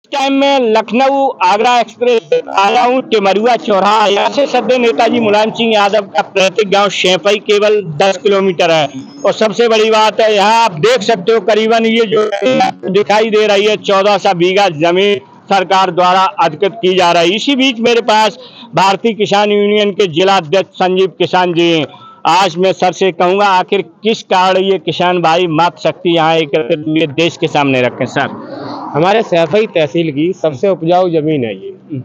Time में Lucknow Agra express आया हूँ टिमरुआ चौराहा। यहाँ से सदे नेताजी मुलायम सिंह यादव का पैतृक गांव शेफई केवल 10 किलोमीटर है। और सबसे बड़ी बात है, यहाँ आप देख सकते हो करीबन ये जो दिखाई दे रही है 1400 बीघा जमीन सरकार द्वारा अधिकृत की जा रही है। इसी बीच मेरे पास भारतीय किसान यूनियन के जिला अध्यक्ष संजीव किसान जी हैं। आज मैं सर से कहूँगा आखिर किस कारण ये किसान भाई मात शक्ति यहाँ एकत्रित हुए देश के सामने रखें। सर, हमारे सैफई तहसील की सबसे उपजाऊ जमीन है ये,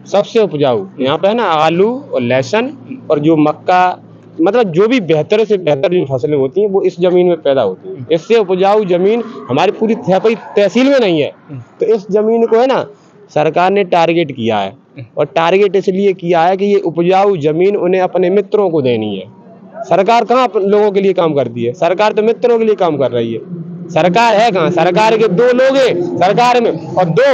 सबसे उपजाऊ। यहाँ पे है ना आलू और लहसुन और जो मक्का, मतलब जो भी बेहतर से बेहतर जो फसलें होती हैं वो इस जमीन में पैदा होती हैं। इससे उपजाऊ जमीन हमारी पूरी सैफई तहसील में नहीं है। तो इस जमीन को है ना सरकार ने टारगेट किया है, और टारगेट इसलिए किया है कि ये उपजाऊ जमीन उन्हें अपने मित्रों को देनी है। सरकार कहाँ लोगों के लिए काम करती है? सरकार तो मित्रों के लिए काम कर रही है। सरकार है कहाँ? सरकार के दो लोग हैं सरकार में, और दो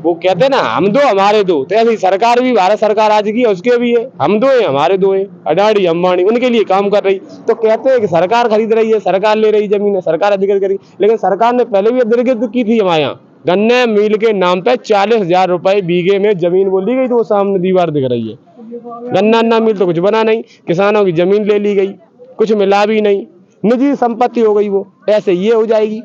वो कहते हैं ना हम दो हमारे दो। तो ऐसे ही सरकार भी, भारत सरकार आज की है उसके भी है, हम दो हैं हमारे दो हैं, अडानी अंबानी उनके लिए काम कर रही। तो कहते हैं कि सरकार खरीद रही है, सरकार ले रही जमीन है, सरकार अधिकृत करी, लेकिन सरकार ने पहले भी अधिकृत की थी। हमारे यहाँ गन्ने मिल के नाम पे 40,000 रुपए बीघे में जमीन बोली गई, तो वो सामने दीवार दिख रही है। गन्ना मिल तो कुछ बना नहीं, किसानों की जमीन ले ली गई, कुछ मिला भी नहीं, निजी संपत्ति हो गई वो। ऐसे ये हो जाएगी।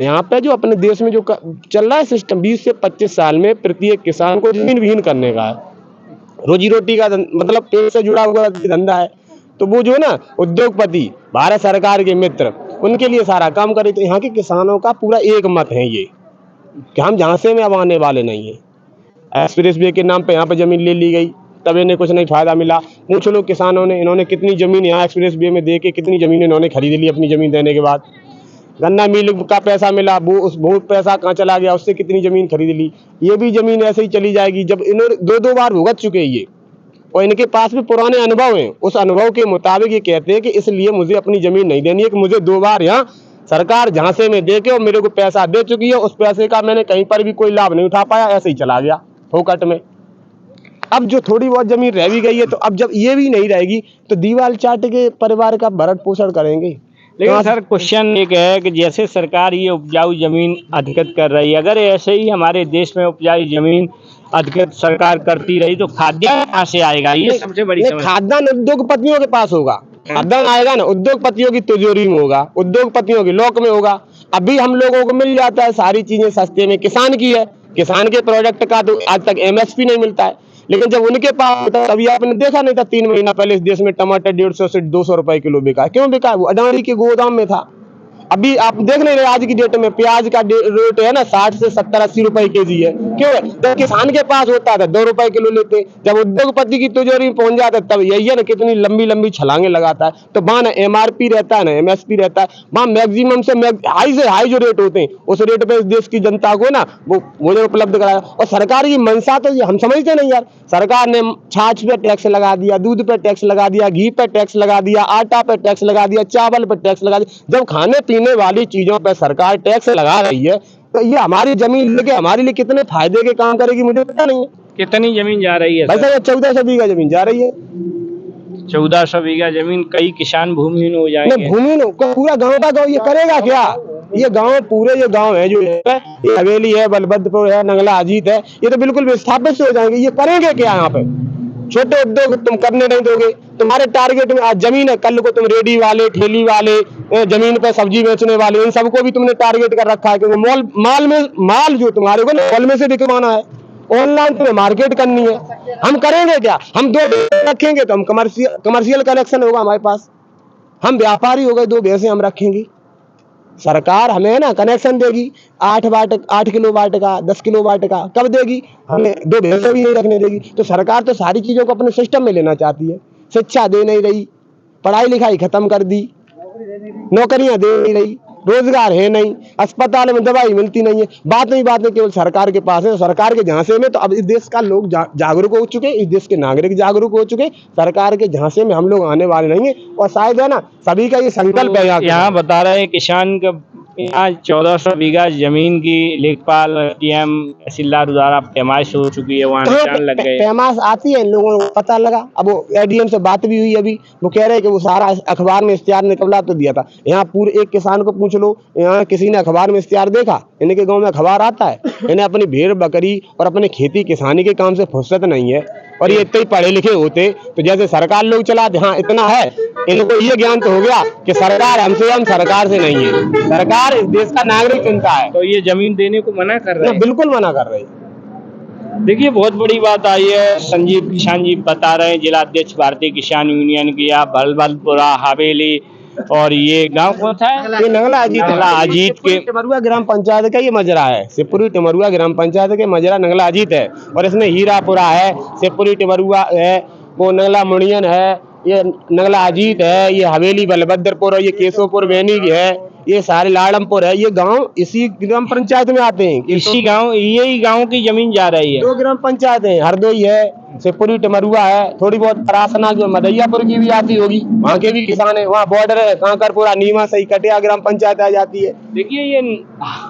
यहाँ पे जो अपने देश में जो चल रहा है सिस्टम, 20 से 25 साल में प्रत्येक किसान को जमीन विहीन करने का है। रोजी रोटी का मतलब पेट से जुड़ा हुआ धंधा है। तो वो जो है ना उद्योगपति, भारत सरकार के मित्र, उनके लिए सारा काम करे। तो यहाँ के किसानों का पूरा एक मत है ये कि हम जहाँ से में अब आने वाले नहीं है। एक्सप्रेस वे के नाम पे यहाँ पे जमीन ले ली गई, तब इन्हें कुछ नहीं फायदा मिला। पूछ लो किसानों ने, इन्होंने कितनी जमीन यहाँ एक्सप्रेस वे में दे के कितनी जमीन इन्होंने खरीद ली अपनी जमीन देने के बाद। गन्ना मिल का पैसा मिला, वो पैसा कहाँ चला गया, उससे कितनी जमीन खरीद ली। ये भी जमीन ऐसे ही चली जाएगी। जब इन्होंने दो बार भुगत चुके ये, और इनके पास भी पुराने अनुभव हैं, उस अनुभव के मुताबिक ये कहते हैं कि इसलिए मुझे अपनी जमीन नहीं देनी है कि मुझे 2 बार यहाँ सरकार झांसे में दे के और मेरे को पैसा दे चुकी है, उस पैसे का मैंने कहीं पर भी कोई लाभ नहीं उठा पाया, ऐसे ही चला गया फोकट में। अब जो थोड़ी बहुत जमीन रह भी गई है, तो अब जब ये भी नहीं रहेगी तो दीवार चाट के परिवार का भरण पोषण करेंगे। लेकिन सर क्वेश्चन एक है कि जैसे सरकार ये उपजाऊ जमीन अधिकृत कर रही है, अगर ऐसे ही हमारे देश में उपजाऊ जमीन अधिकृत सरकार करती रही तो खाद्यान्न कहाँ से आएगा? ये सबसे बड़ी समस्या। खाद्यान्न उद्योगपतियों के पास होगा, खाद्यान्न आएगा ना उद्योगपतियों की तिजोरी में होगा, उद्योगपतियों की लॉक में होगा। अभी हम लोगों को मिल जाता है सारी चीजें सस्ते में, किसान की है, किसान के प्रोडक्ट का तो आज तक MSP नहीं मिलता है। लेकिन जब उनके पास होता है, तभी आपने देखा नहीं था 3 महीना पहले इस देश में टमाटर 150 से 200 रुपए किलो बिका। क्यों बिका? वो अडानी के गोदाम में था। अभी आप देख नहीं रहे, आज की डेट में प्याज का रेट है ना 60 से 70-80 रुपए केजी है। क्यों है? जब किसान के पास होता था 2 रुपए किलो लेते, जब उद्योगपति की तिजोरी में पहुंच जाता तब यही है ना कितनी लंबी लंबी छलांगे लगाता है। तो वहां ना MRP रहता है ना MSP रहता है, वहां मैक्सिमम से हाई जो रेट होते हैं उस रेट पे इस देश की जनता को ना वो भोजन उपलब्ध कराया। और सरकार की मंशा तो ये हम समझते नहीं यार। सरकार ने छाछ पे टैक्स लगा दिया, दूध पे टैक्स लगा दिया, घी पे टैक्स लगा दिया, आटा पे टैक्स लगा दिया, चावल पे टैक्स लगा दिया। जब खाने पीने वाली चीजों पे सरकार टैक्स लगा रही है, तो ये हमारी जमीन लेके हमारे लिए कितने फायदे के काम करेगी मुझे पता नहीं है। कितनी जमीन जा रही है? भाई साहब 1400 बीघा जमीन जा रही है। 1400 बीघा जमीन, कई किसान भूमिहीन हो जाएंगे। भूमिहीन पूरा गाँव का गाँव ये करेगा क्या? ये गाँव पूरे ये गाँव है जो है, ये हवेली है, बलभद्रपुर है, नंगला अजीत है, ये तो बिल्कुल विस्थापित हो जाएंगे। ये करेंगे क्या? यहाँ पे छोटे उद्योग तुम करने नहीं दोगे। तुम्हारे टारगेट में आज जमीन है, कल को तुम रेडी वाले, ठेली वाले, जमीन पे सब्जी बेचने वाले, इन सबको भी तुमने टारगेट कर रखा है। क्योंकि माल जो तुम्हारे को ना मॉल में से बिकवाना है, ऑनलाइन तुम्हें मार्केट करनी है। हम करेंगे क्या? हम 2 रखेंगे तो हम कमर्शियल कलेक्शन होगा हमारे पास, हम व्यापारी हो गए, 2 भैंसे हम रखेंगे। सरकार हमें ना कनेक्शन देगी 8 किलोवाट का, 10 किलोवाट का, कब देगी? हमें 2 भैंसे भी नहीं रखने देगी। तो सरकार तो सारी चीजों को अपने सिस्टम में लेना चाहती है। शिक्षा दे नहीं रही, पढ़ाई लिखाई खत्म कर दी, नौकरियां दे नहीं रही, रोजगार है नहीं, अस्पताल में दवाई मिलती नहीं है। बात नहीं केवल सरकार के पास है, सरकार के झांसे में। तो अब इस देश का लोग जागरूक हो चुके, इस देश के नागरिक जागरूक हो चुके, सरकार के झांसे में हम लोग आने वाले नहीं है। और शायद है ना सभी का ये संकल्प है। यहाँ बता रहे हैं किसान का यहाँ 1400 बीघा जमीन की लेखपाल एसडीएम तहसीलदार द्वारा पैमाइश हो चुकी है, वहाँ निशान लग गए। पैमाश आती है, इन लोगों को पता लगा। अब वो एडीएम से बात भी हुई अभी, वो कह रहे हैं कि वो सारा अखबार में इश्तिहार निकला तो दिया था। यहाँ पूरे एक किसान को पूछ लो, यहाँ किसी ने अखबार में इश्तिहार देखा? इनके गांव में अखबार आता है? इन्हें अपनी भेड़ बकरी और अपने खेती किसानी के काम से फुर्सत नहीं है। और ये इतने पढ़े लिखे होते तो जैसे सरकार लोग चलाते, हाँ इतना है, इनको ये ज्ञान तो हो गया कि सरकार हमसे, हम सरकार से नहीं है। सरकार इस देश का नागरिक चुनता है। तो ये जमीन देने को मना कर रहे हैं? बिल्कुल मना कर रहे हैं। देखिए, बहुत बड़ी बात आई है। संजीव किसान जी बता रहे हैं, जिला अध्यक्ष भारतीय किसान यूनियन की, आप बलबलपुरा हवेली, और ये गांव कौन सा है? ये नंगला अजीत के टिमरुआ ग्राम पंचायत का ये मजरा है। शिवपुरी टिमरुआ ग्राम पंचायत के मजरा नंगला अजीत है, और इसमें हीरापुरा है, शिवपुरी टिमरुआ है, वो नंगला मुड़ियन है, ये नंगला अजीत है, ये हवेली बलभद्रपुर, और ये केशवपुर बेनी है, ये सारे लाड़मपुर है। ये गांव इसी ग्राम पंचायत में आते हैं। इसी गांव, यही गांव की जमीन जा रही है। 2 ग्राम पंचायत है, हरदोई है, शिवपुरी टिमरुआ है, थोड़ी बहुत परासना जो मदैयापुर की भी आती होगी, वहाँ के भी किसान है। वहाँ बॉर्डर है, कांकरपुरा, नीमा सही कटिया ग्राम पंचायत आ जाती है। देखिए,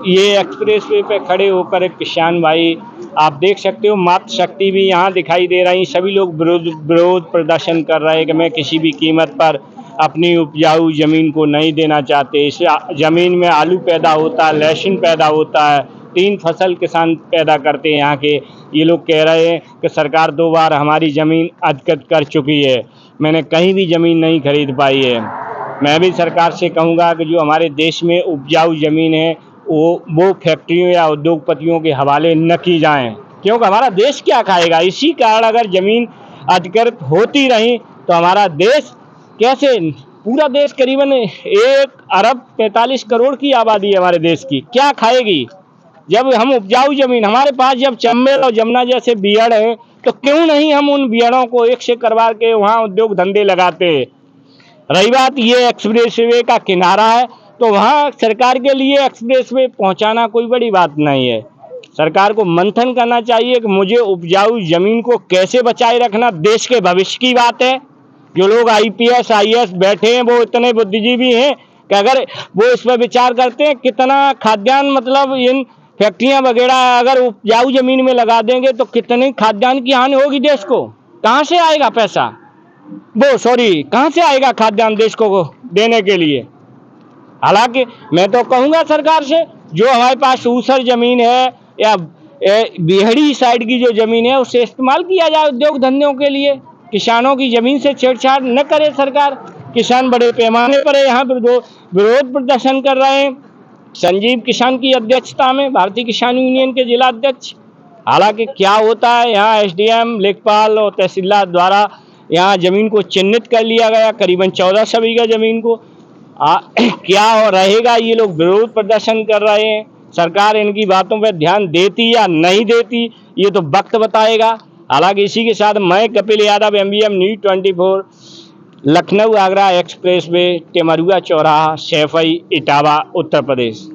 ये एक्सप्रेस वे पे खड़े होकर एक किसान भाई, आप देख सकते हो, मातृशक्ति भी यहाँ दिखाई दे रही। सभी लोग विरोध प्रदर्शन कर रहे हैं कि मैं किसी भी कीमत पर अपनी उपजाऊ जमीन को नहीं देना चाहते। इस जमीन में आलू पैदा होता है, लहसुन पैदा होता है, 3 फसल किसान पैदा करते हैं यहाँ के। ये लोग कह रहे हैं कि सरकार 2 बार हमारी ज़मीन अधिकृत कर चुकी है, मैंने कहीं भी ज़मीन नहीं खरीद पाई है। मैं भी सरकार से कहूँगा कि जो हमारे देश में उपजाऊ ज़मीन है वो फैक्ट्रियों या उद्योगपतियों के हवाले न की जाएं, क्योंकि हमारा देश क्या खाएगा। इसी कारण अगर ज़मीन अधिकृत होती रही तो हमारा देश कैसे, पूरा देश करीबन 1 अरब 45 करोड़ की आबादी है हमारे देश की, क्या खाएगी। जब हम उपजाऊ जमीन हमारे पास, जब चंबल और जमुना जैसे बियड़ है, तो क्यों नहीं हम उन बियड़ों को एक से करवा के वहाँ उद्योग धंधे लगाते। रही बात ये एक्सप्रेस वे का किनारा है, तो वहाँ सरकार के लिए एक्सप्रेस वे पहुँचाना कोई बड़ी बात नहीं है। सरकार को मंथन करना चाहिए कि मुझे उपजाऊ जमीन को कैसे बचाए रखना, देश के भविष्य की बात है। जो लोग IPS IAS बैठे हैं वो इतने बुद्धिजीवी हैं कि अगर वो इस पर विचार करते हैं कितना खाद्यान्न, मतलब इन फैक्ट्रियां वगैरह अगर उपजाऊ जमीन में लगा देंगे तो कितनी खाद्यान्न की हानि होगी देश को। कहाँ से आएगा पैसा, कहाँ से आएगा खाद्यान्न देश को देने के लिए। हालांकि मैं तो कहूँगा सरकार से, जो हमारे पास ऊसर जमीन है या बिहड़ी साइड की जो जमीन है उसे इस्तेमाल किया जाए उद्योग धंधों के लिए। किसानों की जमीन से छेड़छाड़ न करे सरकार। किसान बड़े पैमाने पर यहाँ विरोध प्रदर्शन कर रहे हैं, संजीव किसान की अध्यक्षता में, भारतीय किसान यूनियन के जिला अध्यक्ष। हालांकि क्या होता है, यहाँ SDM, लेखपाल और तहसीलदार द्वारा यहाँ जमीन को चिन्हित कर लिया गया, करीबन 1400 बीघा जमीन को। क्या रहेगा, ये लोग विरोध प्रदर्शन कर रहे हैं। सरकार इनकी बातों पर ध्यान देती या नहीं देती, ये तो वक्त बताएगा। हालांकि इसी के साथ मैं Kapil Yadav, MBM news 24, Lucknow Agra expressway, Timarua चौराहा, सैफई, इटावा, उत्तर प्रदेश।